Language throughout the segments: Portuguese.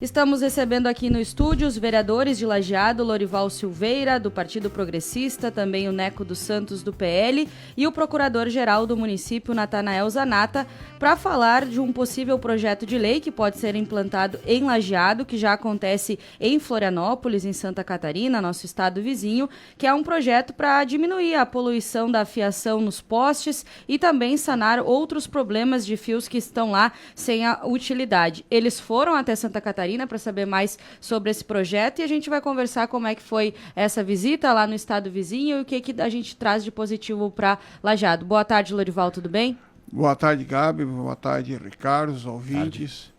Estamos recebendo aqui no estúdio os vereadores de Lajeado, Lorival Silveira, do Partido Progressista, também o Neco dos Santos, do PL, e o procurador-geral do município, Natanael Zanata, para falar de um possível projeto de lei que pode ser implantado em Lajeado, que já acontece em Florianópolis, em Santa Catarina, nosso estado vizinho, que é um projeto para diminuir a poluição da fiação nos postes e também sanar outros problemas de fios que estão lá sem a utilidade. Eles foram até Santa Catarina para saber mais sobre esse projeto e a gente vai conversar como é que foi essa visita lá no estado vizinho e o que a gente traz de positivo para Lajeado. Boa tarde, Lorival, tudo bem? Boa tarde, Gabi. Boa tarde, Ricardo, os ouvintes.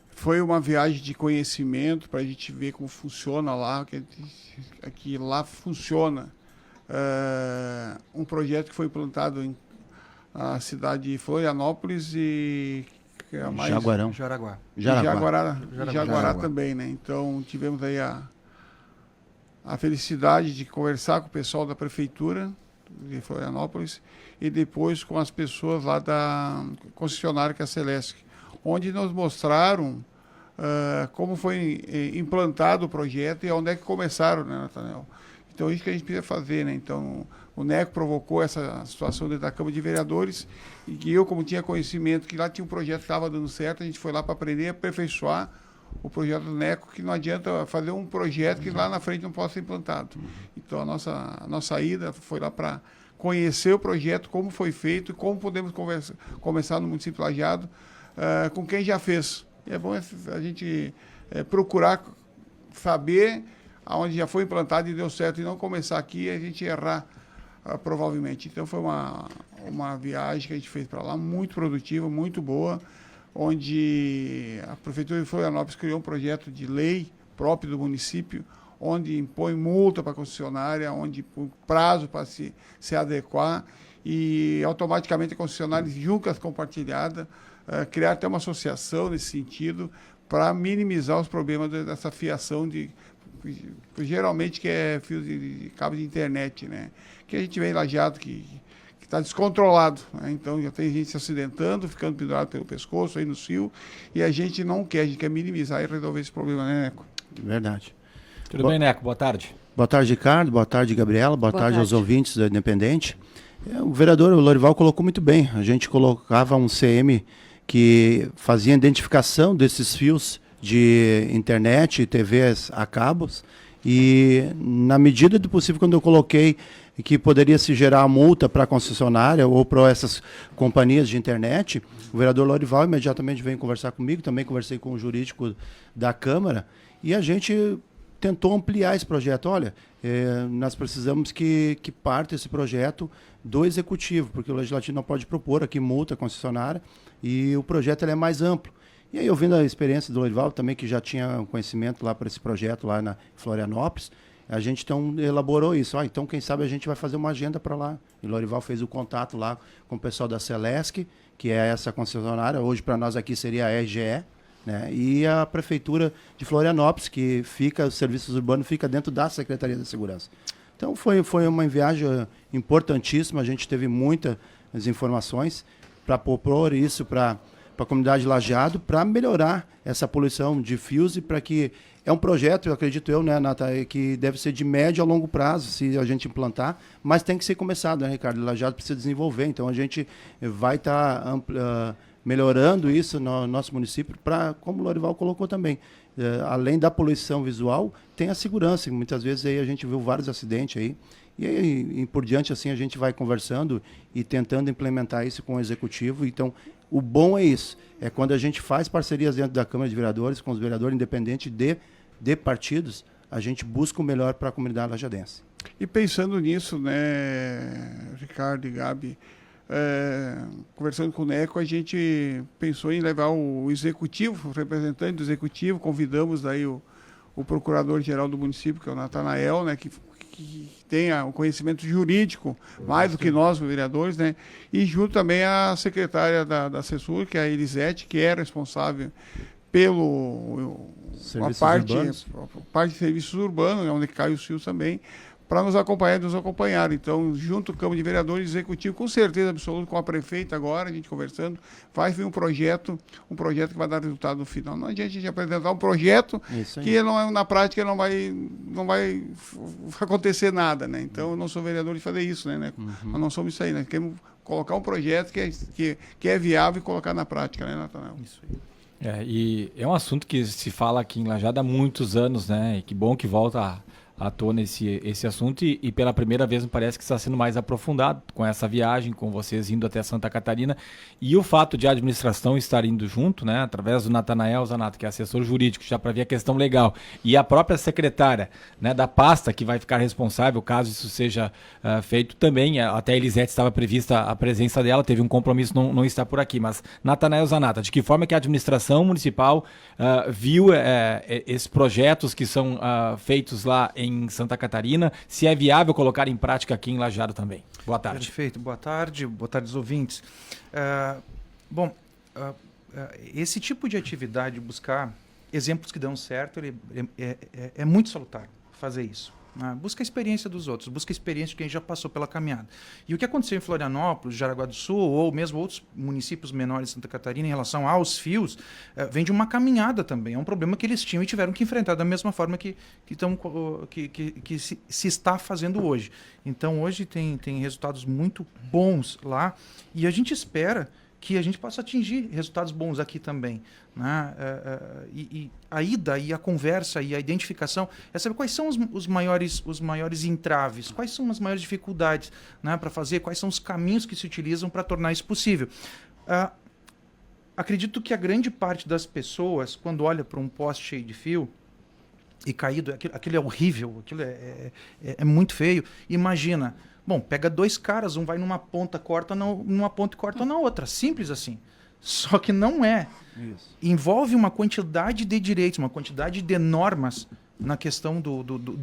Foi uma viagem de conhecimento para a gente ver como funciona lá, que lá funciona. Um projeto que foi implantado na cidade de Florianópolis e Jaguará também, né? Então tivemos aí a felicidade de conversar com o pessoal da prefeitura de Florianópolis e depois com as pessoas lá da concessionária que é a Celesc, onde nos mostraram como foi implantado o projeto e onde é que começaram, né, Natanael? Então isso que a gente precisa fazer, né? Então o NECO provocou essa situação dentro da Câmara de Vereadores e que eu, como tinha conhecimento que lá tinha um projeto que estava dando certo, a gente foi lá para aprender a aperfeiçoar o projeto do NECO, que não adianta fazer um projeto que lá na frente não possa ser implantado. Então a nossa ida foi lá para conhecer o projeto, como foi feito e como podemos começar no município de Lajeado com quem já fez. E é bom a gente procurar saber aonde já foi implantado e deu certo e não começar aqui e a gente errar provavelmente. Então foi uma viagem que a gente fez para lá, muito produtiva, muito boa, onde a Prefeitura de Florianópolis criou um projeto de lei próprio do município, onde impõe multa para a concessionária, onde põe prazo para se adequar e automaticamente a concessionária, juntas compartilhada, criar até uma associação nesse sentido para minimizar os problemas dessa fiação geralmente que é fio de cabo de internet, né? Que a gente vê em Lajeado que está descontrolado, né? Então já tem gente se acidentando, ficando pendurado pelo pescoço aí no fio, e a gente não quer, a gente quer minimizar e resolver esse problema, né, Neco? Verdade. Tudo bem, Neco? Boa tarde. Boa tarde, Ricardo. Boa tarde, Gabriela. Boa tarde aos ouvintes da Independente. O vereador Lorival colocou muito bem. A gente colocava um CM que fazia a identificação desses fios de internet, TVs a cabos, e na medida do possível, quando eu coloquei que poderia se gerar multa para a concessionária ou para essas companhias de internet, o vereador Lorival imediatamente veio conversar comigo, também conversei com o jurídico da Câmara, e a gente tentou ampliar esse projeto. Olha, nós precisamos que parte esse projeto do Executivo, porque o Legislativo não pode propor aqui multa concessionária, e o projeto ele é mais amplo. E aí, ouvindo a experiência do Lorival também, que já tinha conhecimento lá para esse projeto lá na Florianópolis, a gente então elaborou isso. Então, quem sabe a gente vai fazer uma agenda para lá. E o Lorival fez o contato lá com o pessoal da Celesc, que é essa concessionária, hoje para nós aqui seria a RGE, né? E a Prefeitura de Florianópolis, que fica, os serviços urbanos fica dentro da Secretaria da Segurança. Então, foi uma viagem importantíssima, a gente teve muitas informações para propor isso para a comunidade de Lajeado, para melhorar essa poluição de fios e para que... É um projeto, eu acredito eu, né, Nata, que deve ser de médio a longo prazo, se a gente implantar, mas tem que ser começado, né, Ricardo? Lajeado precisa desenvolver, então a gente vai estar melhorando isso no nosso município, para, como o Lorival colocou também, além da poluição visual, tem a segurança, e muitas vezes aí a gente viu vários acidentes aí, e aí, por diante, assim, a gente vai conversando e tentando implementar isso com o Executivo. Então, o bom é isso, é quando a gente faz parcerias dentro da Câmara de Vereadores, com os vereadores independentes de partidos, a gente busca o melhor para a comunidade lajadense. E pensando nisso, né, Ricardo e Gabi, conversando com o Neco, a gente pensou em levar o Executivo, o representante do Executivo, convidamos daí o Procurador-Geral do município, que é o Natanael, né, que tenha o conhecimento jurídico, mais do que nós, vereadores, né? E junto também a secretária da CESUR, que é a Elisete, que é responsável pelo a parte de serviços urbanos, onde cai os fios também, para nos acompanhar e nos acompanhar. Então, junto com o Câmara de Vereadores e Executivo, com certeza absoluta, com a prefeita agora, a gente conversando, vai vir um projeto que vai dar resultado no final. Não adianta a gente apresentar um projeto que na prática não vai acontecer nada, né? Então, eu não sou vereador de fazer isso, né? Nós não somos isso aí, né? Queremos colocar um projeto que é viável e colocar na prática, né, Natanael? Isso aí. E é um assunto que se fala aqui em Lajeado há muitos anos, né? E que bom que volta à tona esse assunto e pela primeira vez me parece que está sendo mais aprofundado com essa viagem, com vocês indo até Santa Catarina e o fato de a administração estar indo junto, né, através do Natanael Zanata, que é assessor jurídico, já para ver a questão legal, e a própria secretária, né, da pasta que vai ficar responsável caso isso seja feito também, até a Elisete estava prevista a presença dela, teve um compromisso, não está por aqui, mas Natanael Zanata, de que forma que a administração municipal viu esses projetos que são feitos lá em Santa Catarina, se é viável colocar em prática aqui em Lajeado também. Boa tarde. Perfeito, boa tarde aos ouvintes. Esse tipo de atividade, buscar exemplos que dão certo, é muito salutar fazer isso. Busca a experiência dos outros, busca a experiência de quem já passou pela caminhada. E o que aconteceu em Florianópolis, Jaraguá do Sul, ou mesmo outros municípios menores de Santa Catarina em relação aos fios, vem de uma caminhada também. É um problema que eles tinham e tiveram que enfrentar da mesma forma que se está fazendo hoje. Então, hoje tem resultados muito bons lá e a gente espera que a gente possa atingir resultados bons aqui também, né? E a ida e a conversa e a identificação é saber quais são os maiores entraves, quais são as maiores dificuldades, né, para fazer, quais são os caminhos que se utilizam para tornar isso possível. Acredito que a grande parte das pessoas, quando olha para um poste cheio de fio e caído, aquilo é horrível, aquilo é muito feio, imagina. Bom, pega dois caras, um vai numa ponta, corta numa ponta e corta na outra. Simples assim. Só que não é. Isso. Envolve uma quantidade de direitos, uma quantidade de normas na questão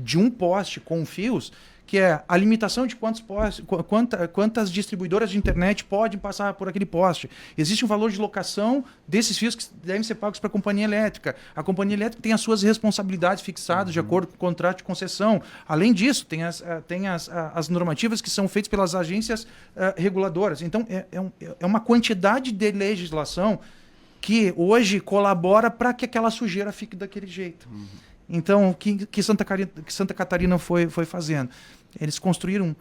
de um poste com fios, que é a limitação de quantas distribuidoras de internet podem passar por aquele poste. Existe um valor de locação desses fios que devem ser pagos para a companhia elétrica. A companhia elétrica tem as suas responsabilidades fixadas de acordo com o contrato de concessão. Além disso, tem as normativas que são feitas pelas agências reguladoras. Então, é uma quantidade de legislação que hoje colabora para que aquela sujeira fique daquele jeito. Então, o que Santa Catarina foi fazendo? Eles construíram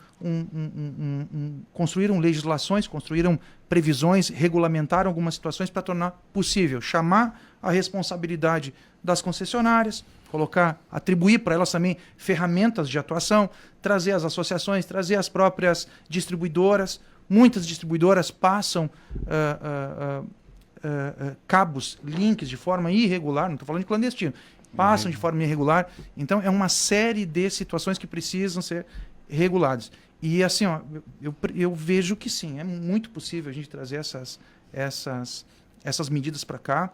construíram legislações, construíram previsões, regulamentaram algumas situações para tornar possível chamar a responsabilidade das concessionárias, atribuir para elas também ferramentas de atuação, trazer as associações, trazer as próprias distribuidoras. Muitas distribuidoras passam cabos, links de forma irregular, não estou falando de clandestino, passam de forma irregular. Então, é uma série de situações que precisam ser reguladas. E, assim, eu vejo que sim, é muito possível a gente trazer essas medidas para cá,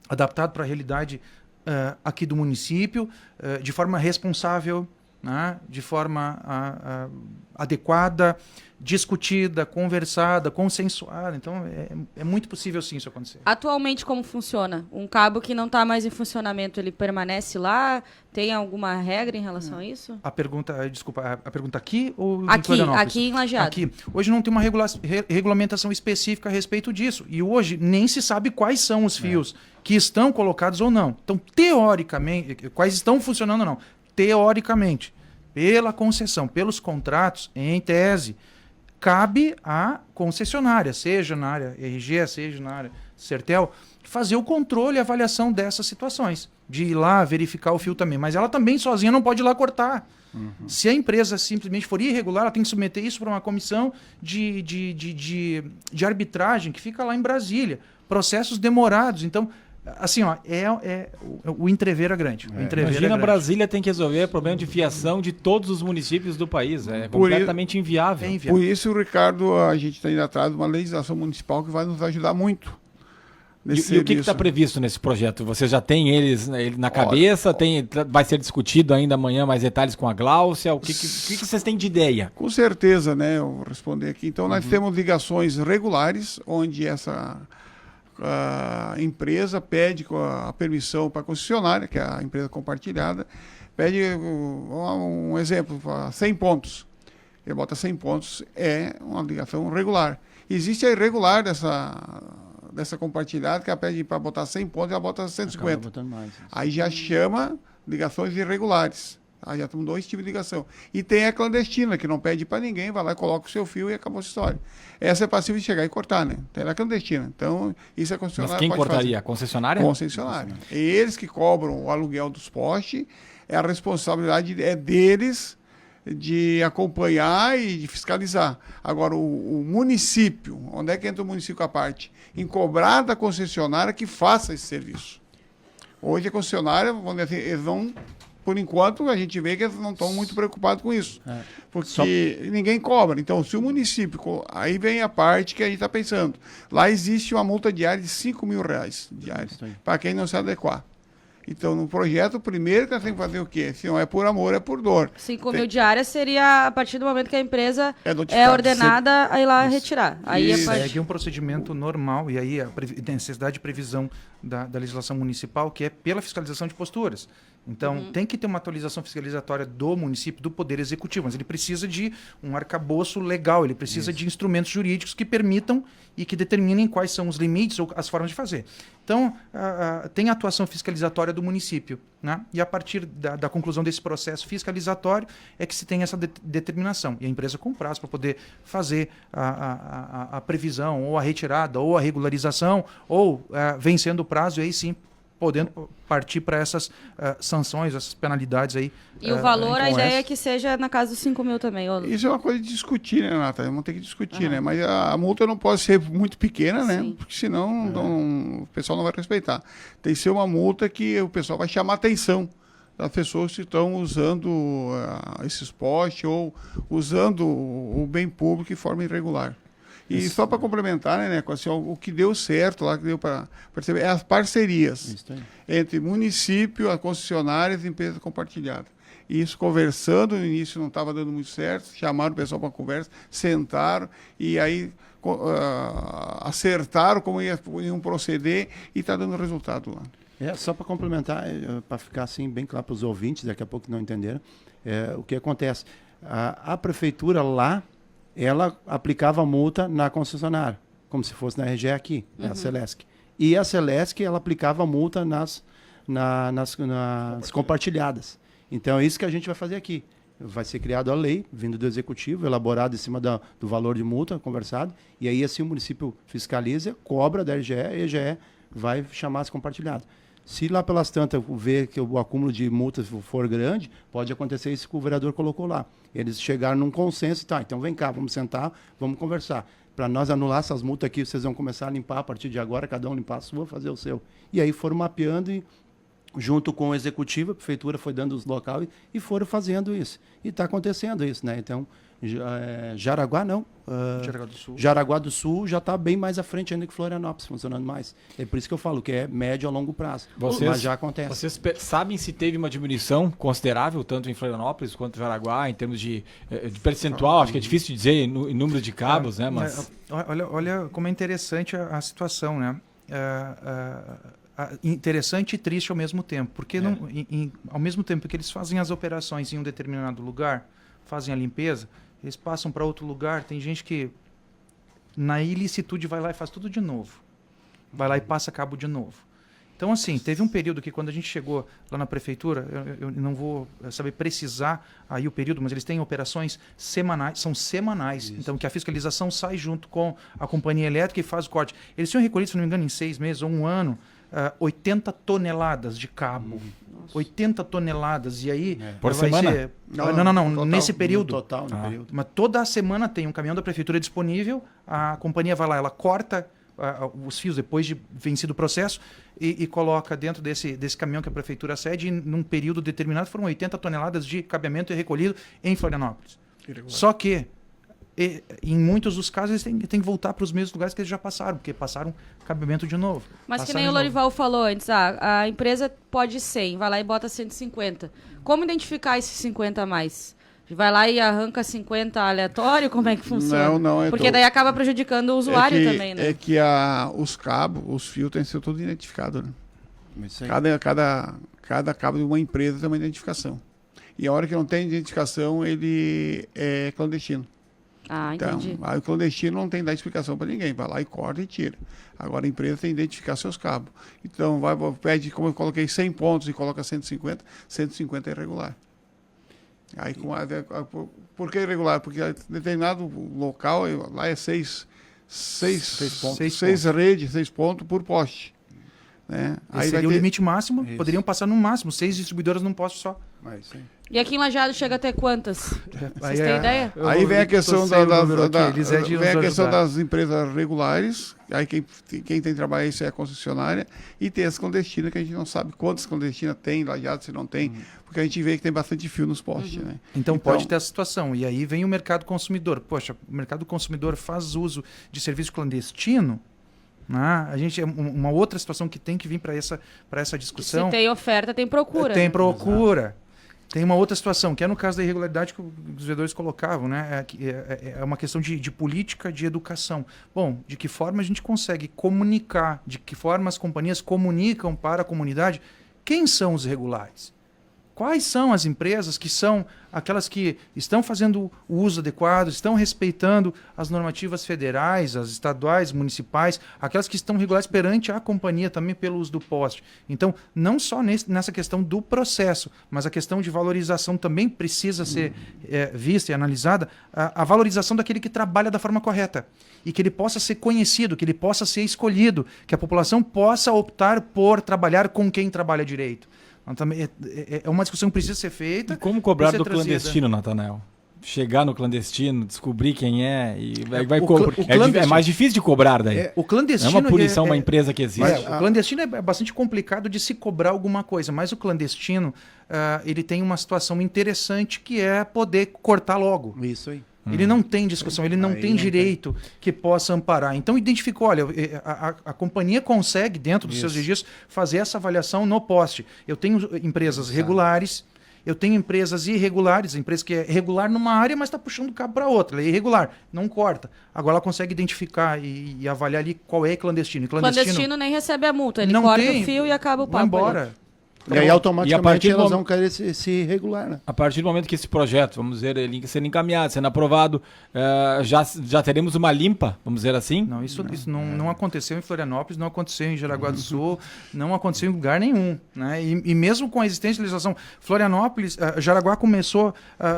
adaptado para a realidade aqui do município, de forma responsável, né, de forma adequada, discutida, conversada, consensuada. Então, é muito possível sim isso acontecer. Atualmente, como funciona? Um cabo que não está mais em funcionamento, ele permanece lá? Tem alguma regra em relação a isso? A pergunta aqui ou em Florianópolis? Aqui em Lajeado. Aqui. Hoje não tem uma regulamentação específica a respeito disso. E hoje nem se sabe quais são os fios que estão colocados ou não. Então, teoricamente, quais estão funcionando ou não. Teoricamente, pela concessão, pelos contratos, em tese, cabe à concessionária, seja na área RG, seja na área Sertel, fazer o controle e avaliação dessas situações, de ir lá verificar o fio também. Mas ela também sozinha não pode ir lá cortar. Se a empresa simplesmente for irregular, ela tem que submeter isso para uma comissão de arbitragem que fica lá em Brasília. Processos demorados. Então, assim, o entrever é grande. Imagina, Brasília tem que resolver o problema de fiação de todos os municípios do país. É completamente inviável. Por isso, Ricardo, a gente está indo atrás de uma legislação municipal que vai nos ajudar muito. E o que está previsto nesse projeto? Você já tem ele na cabeça? Vai ser discutido ainda amanhã mais detalhes com a Gláucia? O que vocês têm de ideia? Com certeza, né? Eu vou responder aqui. Então, nós temos ligações regulares, onde essa a empresa pede a permissão para a concessionária, que é a empresa compartilhada, pede um exemplo, 100 pontos. Ele bota 100 pontos, é uma ligação regular. Existe a irregular dessa compartilhada, que ela pede para botar 100 pontos e ela bota 150. Mais, aí já chama ligações irregulares. Aí já temos 2 tipos de ligação. E tem a clandestina, que não pede para ninguém, vai lá e coloca o seu fio e acabou a história. Essa é passível de chegar e cortar, né? Tem a clandestina. Então, isso é concessionária. Mas quem cortaria? A concessionária? Concessionária. Eles que cobram o aluguel dos postes, a responsabilidade é deles de acompanhar e de fiscalizar. Agora, o município, onde é que entra o município à parte? Em cobrar da concessionária que faça esse serviço. Hoje a concessionária, vamos dizer assim, eles não, por enquanto, a gente vê que eles não estão muito preocupados com isso. Porque ninguém cobra. Então, se o município... Aí vem a parte que a gente está pensando. Lá existe uma multa diária de R$5.000 diária, para quem não se adequar. Então, no projeto, primeiro que nós temos que fazer o quê? Se não é por amor, é por dor. 5.000 diárias seria a partir do momento que a empresa é ordenada a ir lá retirar. Aí segue um procedimento normal, e aí a necessidade de previsão da legislação municipal, que é pela fiscalização de posturas. Então, tem que ter uma atualização fiscalizatória do município, do Poder Executivo, mas ele precisa de um arcabouço legal, ele precisa de instrumentos jurídicos que permitam e que determinem quais são os limites ou as formas de fazer. Então, tem a atuação fiscalizatória do município, né? E a partir da conclusão desse processo fiscalizatório é que se tem essa determinação. E a empresa com prazo para poder fazer a previsão, ou a retirada, ou a regularização, ou vencendo o prazo, e aí sim podendo partir para essas sanções, essas penalidades aí. E o valor, a ideia é que seja na casa dos 5.000 também. Ou... Isso é uma coisa de discutir, né, Renata? Vamos ter que discutir, né? Mas a multa não pode ser muito pequena, né? Porque senão o pessoal não vai respeitar. Tem que ser uma multa que o pessoal vai chamar a atenção das pessoas que estão usando esses postes ou usando o bem público de forma irregular. E só para complementar, né, Neco, assim, o que deu certo lá, que deu para perceber, é as parcerias entre município, a concessionárias e empresa compartilhada. E isso conversando, no início não estava dando muito certo, chamaram o pessoal para conversa, sentaram e aí acertaram como iam proceder e está dando resultado lá. Só para complementar, para ficar assim bem claro para os ouvintes, daqui a pouco não entenderam, o que acontece? A prefeitura lá, ela aplicava a multa na concessionária, como se fosse na RGE aqui, a Celesc. E a Celesc, ela aplicava a multa nas compartilhadas. Então, é isso que a gente vai fazer aqui. Vai ser criada a lei, vindo do Executivo, elaborada em cima do valor de multa, conversado, e aí assim o município fiscaliza, cobra da RGE, e a RGE vai chamar as compartilhadas. Se lá pelas tantas ver que o acúmulo de multas for grande, pode acontecer isso que o vereador colocou lá. Eles chegaram num consenso, então vem cá, vamos sentar, vamos conversar. Para nós anular essas multas aqui, vocês vão começar a limpar a partir de agora, cada um limpar a sua, fazer o seu. E aí foram mapeando e junto com o Executivo, a Prefeitura foi dando os locais e foram fazendo isso. E está acontecendo isso, né? Então, Jaraguá não. Jaraguá do Sul já está bem mais à frente ainda que Florianópolis, funcionando mais. É por isso que eu falo que é médio a longo prazo. Mas já acontece. Vocês sabem se teve uma diminuição considerável, tanto em Florianópolis quanto em Jaraguá, em termos de percentual? Acho que é difícil de dizer em número de cabos, né? Mas... Olha como é interessante a situação, né? Interessante e triste ao mesmo tempo. Porque ao mesmo tempo que eles fazem as operações em um determinado lugar, fazem a limpeza, eles passam para outro lugar. Tem gente que, na ilicitude, vai lá e faz tudo de novo. Vai lá e passa cabo de novo. Então, assim, teve um período que quando a gente chegou lá na prefeitura, eu não vou saber precisar aí o período, mas eles têm operações semanais, são semanais. Isso. Então, que a fiscalização sai junto com a companhia elétrica e faz o corte. Eles tinham recolhido, se não me engano, em 6 meses ou um ano, 80 toneladas de cabo. 80 toneladas. E aí... Por semana? Ser... Não. Total, nesse período. No total, no período. Mas toda a semana tem um caminhão da prefeitura disponível, a companhia vai lá, ela corta os fios depois de vencido o processo e coloca dentro desse caminhão que a prefeitura cede, e num período determinado foram 80 toneladas de cabeamento recolhido em Florianópolis. Só que em muitos dos casos eles têm que voltar para os mesmos lugares que eles já passaram, porque passaram cabeamento de novo. Mas que nem o Lorival falou antes, a empresa pode 100, vai lá e bota 150. Como identificar esses 50 a mais? Vai lá e arranca 50 aleatório? Como é que funciona? Não. Porque daí acaba prejudicando o usuário também, né? É que os cabos, os fios têm que ser tudo identificado, né? Cada cabo de uma empresa tem uma identificação. E a hora que não tem identificação, ele é clandestino. Entendi. Então, aí o clandestino não tem que dar explicação para ninguém. Vai lá e corta e tira. Agora a empresa tem que identificar seus cabos. Então, pede, como eu coloquei 100 pontos e coloca 150, 150 é irregular. Aí, por que irregular? Porque determinado local, lá é seis redes, 6 pontos por poste. Né? Aí seria o limite máximo. Isso. Poderiam passar no máximo 6 distribuidoras num poste só. E aqui em Lajeado chega até quantas? Vocês têm ideia? Aí vem a questão das empresas regulares. Aí quem tem que trabalhar isso é a concessionária. E tem as clandestinas, que a gente não sabe quantas clandestinas tem, Lajeado se não tem. Porque a gente vê que tem bastante fio nos postes. Né? Então pode ter essa situação. E aí vem o mercado consumidor. Poxa, o mercado consumidor faz uso de serviço clandestino. A gente é uma outra situação que tem que vir para essa discussão. Se tem oferta, tem procura. Tem procura. Exato. Tem uma outra situação, que é no caso da irregularidade que os vereadores colocavam, né? É uma questão de política de educação. Bom, de que forma a gente consegue comunicar, de que forma as companhias comunicam para a comunidade quem são os irregulares? Quais são as empresas que são aquelas que estão fazendo o uso adequado, estão respeitando as normativas federais, as estaduais, municipais, aquelas que estão regulares perante a companhia também pelo uso do poste. Então, não só nessa questão do processo, mas a questão de valorização também precisa ser vista e analisada, a valorização daquele que trabalha da forma correta e que ele possa ser conhecido, que ele possa ser escolhido, que a população possa optar por trabalhar com quem trabalha direito. É uma discussão que precisa ser feita. E como cobrar do clandestino, Natanael? Chegar no clandestino, descobrir quem é e vai cobrar. É mais difícil de cobrar daí. O clandestino é uma punição uma empresa que existe. O clandestino é bastante complicado de se cobrar alguma coisa, mas o clandestino ele tem uma situação interessante que é poder cortar logo. Isso aí. Ele não tem discussão, ele não tem direito que possa amparar. Então identificou, olha, a companhia consegue, dentro dos seus registros, fazer essa avaliação no poste. Eu tenho empresas regulares, eu tenho empresas irregulares, empresa que é regular numa área, mas está puxando o cabo para outra. Ela é irregular, não corta. Agora ela consegue identificar e avaliar ali qual é clandestino. Clandestino nem recebe a multa, ele corta o fio e acaba o papo. Vai embora. E aí automaticamente elas vão querer se regular, né? A partir do momento que esse projeto, vamos dizer, ele sendo encaminhado, sendo aprovado, já teremos uma limpa, vamos dizer assim? Não, isso não aconteceu em Florianópolis, não aconteceu em Jaraguá do Sul, não aconteceu em lugar nenhum. Né? E mesmo com a existência de legislação, Florianópolis, Jaraguá começou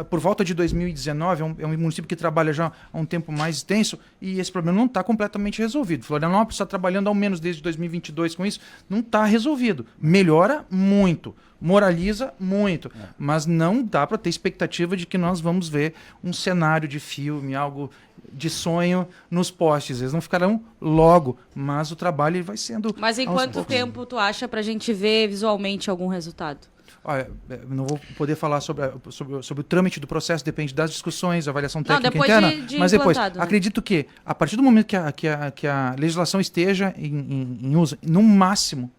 por volta de 2019, é um município que trabalha já há um tempo mais extenso, e esse problema não está completamente resolvido. Florianópolis está trabalhando ao menos desde 2022 com isso, não está resolvido. Melhora muito, moraliza muito, mas não dá para ter expectativa de que nós vamos ver um cenário de filme, algo de sonho nos postes. Eles não ficarão logo, mas o trabalho vai sendo... Mas em quanto tempo tu acha para a gente ver visualmente algum resultado? Olha, não vou poder falar sobre o trâmite do processo, depende das discussões, avaliação técnica interna, mas depois, acredito que, a partir do momento que a legislação esteja em uso, no máximo,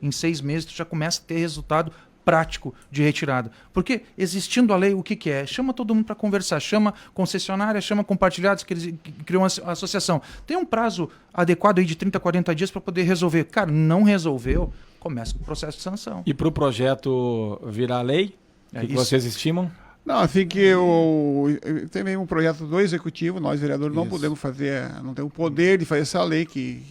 em 6 meses, tu já começa a ter resultado prático de retirada. Porque, existindo a lei, o que é? Chama todo mundo para conversar, chama concessionária, chama compartilhados, que criou uma associação. Tem um prazo adequado aí de 30, 40 dias para poder resolver. Cara, não resolveu, começa com o processo de sanção. E para o projeto virar lei, o que vocês estimam? Não, assim que tem um projeto do Executivo, nós vereadores não podemos fazer, não temos o poder de fazer essa lei que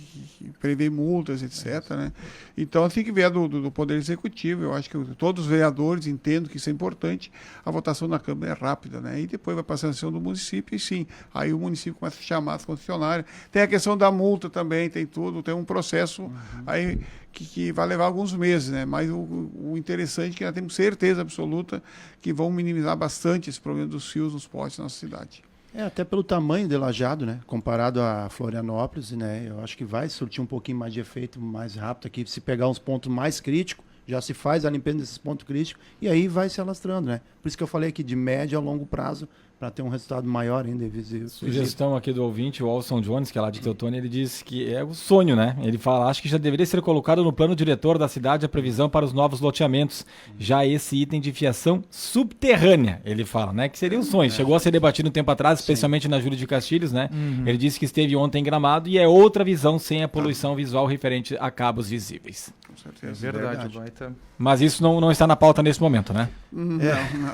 prevê multas, etc. Né? Então, assim que vier do Poder Executivo, eu acho que todos os vereadores entendem que isso é importante, a votação na Câmara é rápida, né? E depois vai para a sanção do município, e sim, aí o município começa a chamar as concessionárias. Tem a questão da multa também, tem tudo, tem um processo aí que vai levar alguns meses, né? Mas o interessante é que nós temos certeza absoluta que vão minimizar bastante esse problema dos fios nos postes na nossa cidade. Até pelo tamanho de Lajeado, né? Comparado a Florianópolis, né? Eu acho que vai surtir um pouquinho mais de efeito mais rápido aqui. Se pegar uns pontos mais críticos, já se faz a limpeza desses pontos críticos e aí vai se alastrando, né? Por isso que eu falei que de médio a longo prazo para ter um resultado maior ainda e visível. Sugestão aqui do ouvinte, o Alson Jones, que é lá de Teutônia, ele diz que é o sonho, né? Ele fala, acho que já deveria ser colocado no plano diretor da cidade a previsão para os novos loteamentos, já esse item de fiação subterrânea, ele fala, né? Que seria um sonho. Chegou a ser debatido um tempo atrás, especialmente na Júlia de Castilhos, né? Ele disse que esteve ontem em Gramado e é outra visão sem a poluição visual referente a cabos visíveis. Com certeza. É verdade, baita. Mas isso não está na pauta nesse momento, né? Não.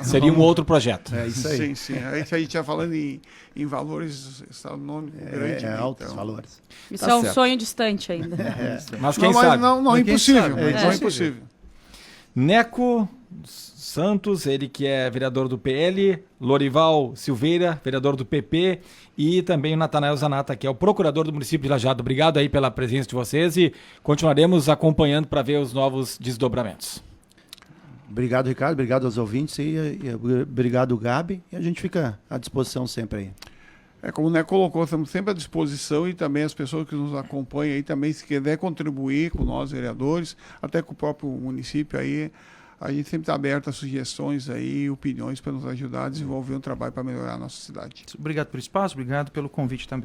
Seria um outro projeto. É isso aí. Sim. A gente está falando em valores astronômicos grandes. Altos então. valores. Isso Tá é um certo. sonho distante ainda. Mas quem Não, sabe? não é Quem impossível. sabe, Não é impossível. Neco Santos, ele que é vereador do PL, Lorival Silveira, vereador do PP, e também o Natanael Zanata, que é o procurador do município de Lajeado. Obrigado aí pela presença de vocês e continuaremos acompanhando para ver os novos desdobramentos. Obrigado, Ricardo. Obrigado aos ouvintes e obrigado, Gabi. E a gente fica à disposição sempre aí. Como o Neco colocou, estamos sempre à disposição e também as pessoas que nos acompanham aí também, se quiser contribuir com nós, vereadores, até com o próprio município aí, a gente sempre está aberto a sugestões aí, opiniões para nos ajudar a desenvolver um trabalho para melhorar a nossa cidade. Obrigado pelo espaço, obrigado pelo convite também.